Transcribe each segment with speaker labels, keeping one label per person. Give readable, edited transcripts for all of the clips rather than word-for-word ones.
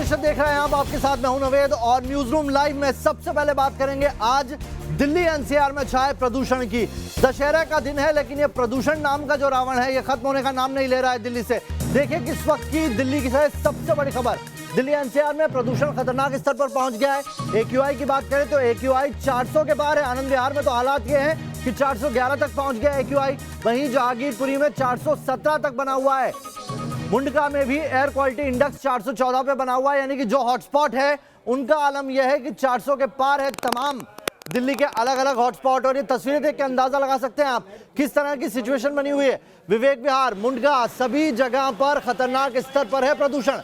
Speaker 1: दृश्य देख रहे हैं आप, आपके साथ मैं हूं नवेद और न्यूज रूम लाइव में सबसे पहले बात करेंगे आज दिल्ली एनसीआर में छाए प्रदूषण की। दशहरा का दिन है लेकिन ये प्रदूषण नाम का जो रावण है ये खत्म होने का नाम नहीं ले रहा है दिल्ली से। देखिए किस वक्त की दिल्ली की सबसे बड़ी खबर। दिल्ली एनसीआर में प्रदूषण खतरनाक स्तर पर पहुंच गया है। AQI की बात करें तो AQI 400 के पार है। आनंद विहार में तो हालात ये हैं कि 411 तक पहुंच गया AQI। वहीं जहांगीरपुरी में 417 तक बना हुआ है। मुंडका में भी एयर क्वालिटी इंडेक्स 414 पे बना हुआ है, यानी कि जो हॉटस्पॉट है उनका आलम यह है कि 400 के पार है तमाम दिल्ली के अलग अलग हॉटस्पॉट। और ये तस्वीरें देख के अंदाजा लगा सकते हैं आप किस तरह की सिचुएशन बनी हुई है। विवेक विहार, मुंडका, सभी जगह पर खतरनाक स्तर पर है प्रदूषण।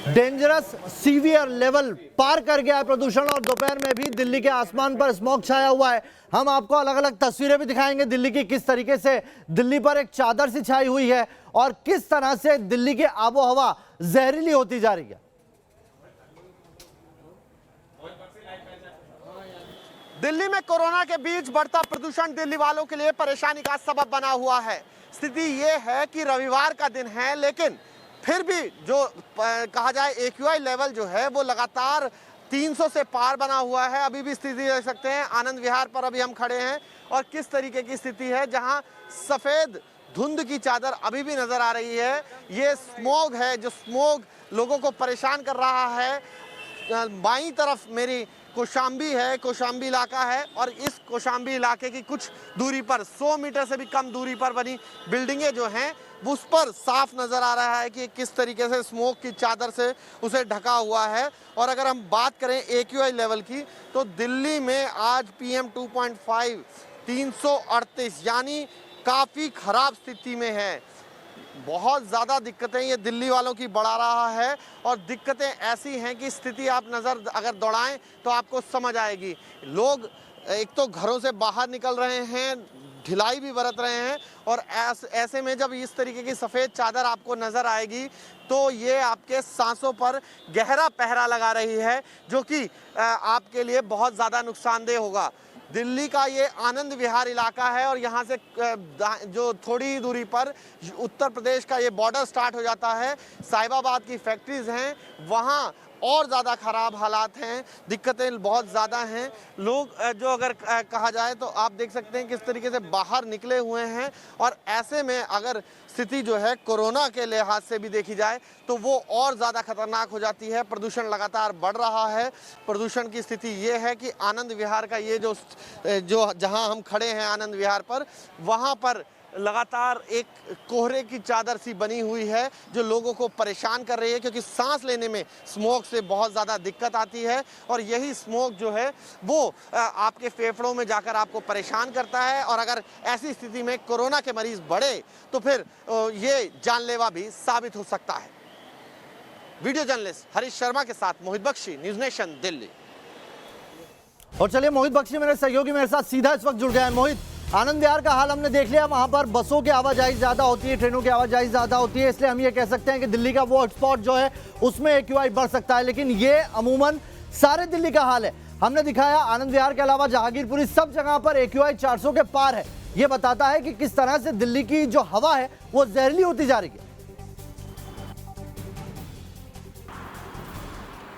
Speaker 1: डेंजरस सीवियर लेवल पार कर गया है प्रदूषण और दोपहर में भी दिल्ली के आसमान पर स्मॉग छाया हुआ है। हम आपको अलग अलग तस्वीरें भी दिखाएंगे दिल्ली की, किस तरीके से दिल्ली पर एक चादर सी छाई हुई है और किस तरह से दिल्ली की आबो हवा जहरीली होती जा रही है।
Speaker 2: दिल्ली में कोरोना के बीच बढ़ता प्रदूषण दिल्ली वालों के लिए परेशानी का सबब बना हुआ है। स्थिति ये है कि रविवार का दिन है लेकिन फिर भी जो कहा जाए AQI लेवल जो है वो लगातार 300 से पार बना हुआ है। अभी भी स्थिति देख सकते हैं आनंद विहार पर अभी हम खड़े हैं और किस तरीके की स्थिति है जहां सफ़ेद धुंध की चादर अभी भी नज़र आ रही है। ये स्मॉग है जो स्मॉग लोगों को परेशान कर रहा है। बाईं तरफ मेरी कौशाम्बी है, कौशाम्बी इलाका है और इस कौशाम्बी इलाके की कुछ दूरी पर 100 मीटर से भी कम दूरी पर बनी बिल्डिंगें जो हैं उस पर साफ नज़र आ रहा है कि किस तरीके से स्मोक की चादर से उसे ढका हुआ है। और अगर हम बात करें AQI लेवल की तो दिल्ली में आज PM 2.5 338 यानी काफ़ी ख़राब स्थिति में है। बहुत ज़्यादा दिक्कतें ये दिल्ली वालों की बढ़ा रहा है और दिक्कतें ऐसी हैं कि स्थिति आप नज़र अगर दौड़ाएं तो आपको समझ आएगी। लोग एक तो घरों से बाहर निकल रहे हैं, ढिलाई भी बरत रहे हैं और ऐसे में जब इस तरीके की सफ़ेद चादर आपको नज़र आएगी तो ये आपके सांसों पर गहरा पहरा लगा रही है जो कि आपके लिए बहुत ज़्यादा नुकसानदेह होगा। दिल्ली का ये आनंद विहार इलाका है और यहाँ से जो थोड़ी दूरी पर उत्तर प्रदेश का ये बॉर्डर स्टार्ट हो जाता है। साहिबाबाद की फैक्ट्रीज़ हैं, वहाँ और ज़्यादा ख़राब हालात हैं, दिक्कतें बहुत ज़्यादा हैं। लोग जो अगर कहा जाए तो आप देख सकते हैं किस तरीके से बाहर निकले हुए हैं और ऐसे में अगर स्थिति जो है कोरोना के लिहाज से भी देखी जाए तो वो और ज़्यादा खतरनाक हो जाती है। प्रदूषण लगातार बढ़ रहा है। प्रदूषण की स्थिति ये है कि आनंद विहार का ये जो जहां हम खड़े हैं आनंद विहार पर, वहां पर लगातार एक कोहरे की चादर सी बनी हुई है जो लोगों को परेशान कर रही है क्योंकि सांस लेने में स्मोक से बहुत ज़्यादा दिक्कत आती है और यही स्मोक जो है वो आपके फेफड़ों में जाकर आपको परेशान करता है। और अगर ऐसी स्थिति में कोरोना के मरीज बढ़े तो फिर ये जानलेवा भी साबित हो सकता है। वीडियो जर्नलिस्ट हरीश शर्मा के साथ मोहित बख्शी, न्यूज़ नेशन, दिल्ली।
Speaker 1: और चलिए मोहित बख्शी मेरे सहयोगी मेरे साथ सीधा इस वक्त जुड़ गए हैं। मोहित, आनंद विहार का हाल हमने देख लिया, वहां पर बसों की आवाजाही ज्यादा होती है, ट्रेनों की आवाजाही ज्यादा होती है, इसलिए हम ये कह सकते हैं कि दिल्ली का वो हॉटस्पॉट जो है उसमें AQI बढ़ सकता है। लेकिन ये अमूमन सारे दिल्ली का हाल है। हमने दिखाया आनंद विहार के अलावा जहांगीरपुरी सब जगह पर AQI 400 के पार है। ये बताता है कि किस तरह से दिल्ली की जो हवा है वो जहरीली होती जा रही है।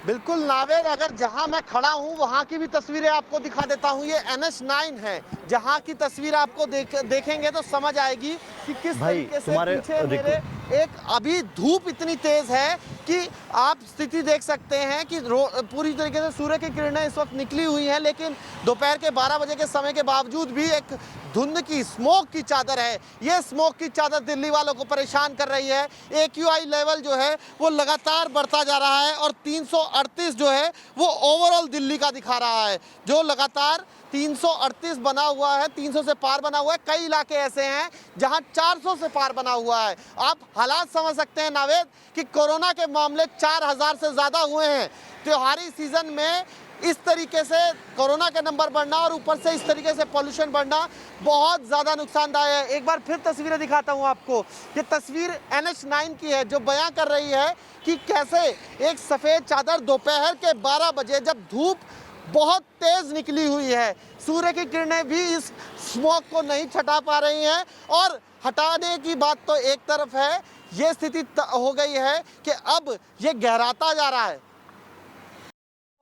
Speaker 2: बिल्कुल नावेद, अगर जहां मैं खड़ा हूं वहां की भी तस्वीरें आपको दिखा देता हूं। ये NH9 है, जहां की तस्वीर आपको देखेंगे तो समझ आएगी कि किस तरीके से पीछे मेरे एक अभी धूप इतनी तेज है कि आप स्थिति देख सकते हैं कि पूरी तरीके से सूर्य की किरणें इस वक्त निकली हुई हैं लेकिन दोपहर के 12 बजे के समय के बावजूद भी एक धुंध की स्मोक की चादर है। ये स्मोक की चादर दिल्ली वालों को परेशान कर रही है। AQI लेवल जो है वो लगातार बढ़ता जा रहा है और 338 जो है वो ओवरऑल दिल्ली का दिखा रहा है, जो लगातार 338 बना हुआ है, 300 से पार बना हुआ है। कई इलाके ऐसे हैं जहां 400 से पार बना हुआ है। आप हालात समझ सकते हैं नावेद कि कोरोना के मामले 4000 से ज़्यादा हुए हैं। त्योहारी सीज़न में इस तरीके से कोरोना के नंबर बढ़ना और ऊपर से इस तरीके से पॉल्यूशन बढ़ना बहुत ज़्यादा नुकसानदायक है। एक बार फिर तस्वीरें दिखाता हूँ आपको। ये तस्वीर NH9 की है जो बयां कर रही है कि कैसे एक सफ़ेद चादर दोपहर के 12 बजे जब धूप बहुत तेज़ निकली हुई है, सूर्य की किरणें भी इस स्मोक को नहीं छटा पा रही हैं। और हटाने की बात तो एक तरफ है, ये स्थिति हो गई है कि अब ये गहराता जा रहा है।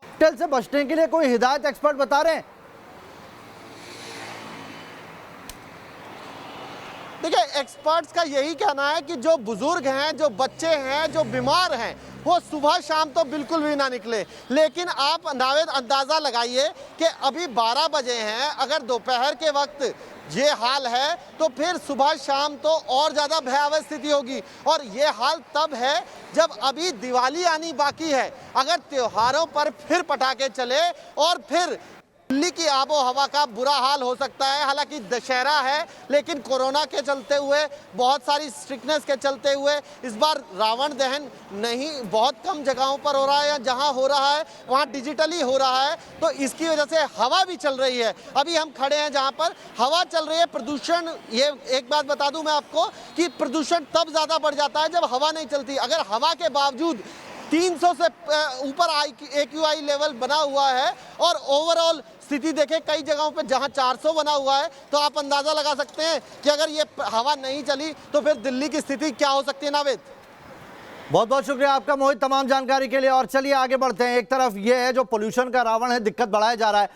Speaker 1: कॉकटेल से बचने के लिए कोई हिदायत एक्सपर्ट बता रहे हैं?
Speaker 2: देखिए, एक्सपर्ट्स का यही कहना है कि जो बुजुर्ग हैं, जो बच्चे हैं, जो बीमार हैं, वो सुबह शाम तो बिल्कुल भी ना निकले। लेकिन आप नावेद अंदाज़ा लगाइए कि अभी 12 बजे हैं, अगर दोपहर के वक्त ये हाल है तो फिर सुबह शाम तो और ज़्यादा भयावह स्थिति होगी। और ये हाल तब है जब अभी दिवाली आनी बाकी है। अगर त्योहारों पर फिर पटाखे चले और फिर दिल्ली की आबो हवा का बुरा हाल हो सकता है। हालांकि दशहरा है, लेकिन कोरोना के चलते हुए, बहुत सारी स्ट्रिक्टनेस के चलते हुए इस बार रावण दहन नहीं, बहुत कम जगहों पर हो रहा है, या जहां हो रहा है वहां डिजिटली हो रहा है। तो इसकी वजह से हवा भी चल रही है। अभी हम खड़े हैं जहां पर हवा चल रही है। प्रदूषण, ये एक बात बता दूं मैं आपको कि प्रदूषण तब ज़्यादा बढ़ जाता है जब हवा नहीं चलती। अगर हवा के बावजूद 300 से ऊपर AQI लेवल बना हुआ है और ओवरऑल स्थिति देखें कई जगहों पे जहां 400 बना हुआ है, तो आप अंदाज़ा लगा सकते हैं कि अगर ये हवा नहीं चली तो फिर दिल्ली की स्थिति क्या हो सकती है। नावेद,
Speaker 1: बहुत बहुत शुक्रिया आपका मोहित, तमाम जानकारी के लिए। और चलिए आगे बढ़ते हैं। एक तरफ ये है जो पोल्यूशन का रावण है, दिक्कत बढ़ाया जा रहा है,